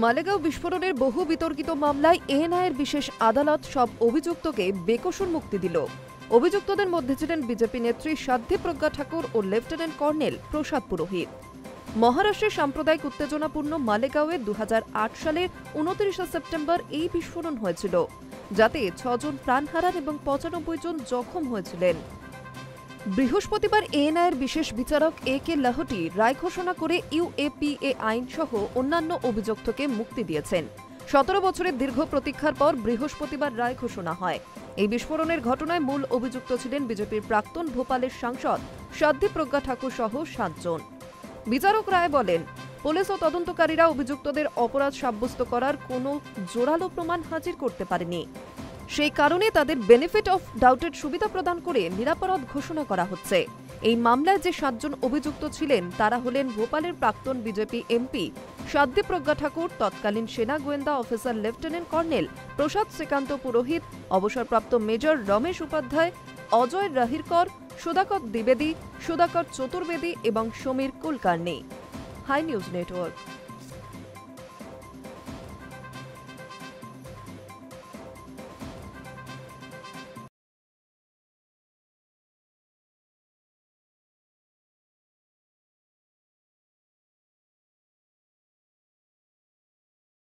মালেগাঁও বিস্ফোরণের বহু বিতর্কিত মামলায় এএনআইয়ের বিশেষ আদালত সব অভিযুক্তকে বেকসুর মুক্তি দিল। অভিযুক্তদের মধ্যে ছিলেন বিজেপি নেত্রী সাধ্বী প্রজ্ঞা ঠাকুর ও লেফটেন্যান্ট কর্নেল প্রসাদ পুরোহিত। মহারাষ্ট্রের সাম্প্রদায়িক উত্তেজনাপূর্ণ মালেগাঁওয়ে 2008 সালের 29 সেপ্টেম্বর এই বিস্ফোরণ হয়েছিল, যাতে 6 জন প্রাণ হারান এবং 95 জন জখম হয়েছিলেন। বৃহস্পতিবার এএনআইয়ের বিশেষ বিচারক এ.কে. লাহোটি রায় ঘোষণা করে ইউএপিএ আইন সহ অন্যান্য অভিযুক্তকে মুক্তি দিয়েছেন। 17 বছরের দীর্ঘ প্রতীক্ষার পর বৃহস্পতিবার রায় ঘোষণা হয়। এই বিস্ফোরণের ঘটনায় মূল অভিযুক্ত ছিলেন বিজেপির প্রাক্তন ভোপালের সাংসদ সাধ্বী প্রজ্ঞা ঠাকুর সহ 7 জন। বিচারক রায় বলেন, পুলিশ ও তদন্তকারীরা অভিযুক্তদের অপরাধ সাব্যস্ত করার কোনো জোরালো প্রমাণ হাজির করতে পারেনি। সেই কারণে তাদের বেনিফিট অফ ডাউটের সুবিধা প্রদান করে নিরাপরাধ ঘোষণা করা হচ্ছে। এই মামলায় যে 7 জন অভিযুক্ত ছিলেন তারা হলেন ভোপালের প্রাক্তন বিজেপি এমপি সাধ্বী প্রজ্ঞা ঠাকুর, তৎকালীন সেনা গোয়েন্দা officer lieutenant colonel Prasad Shrikant Purohit, অবসরপ্রাপ্ত মেজর রমেশ উপাধ্যায়, অজয় রাহিরকর, সুধাকর দ্বিবেদী, সুধাকর চতুর্বেদী এবং Samir Kulkarni. Hi news network.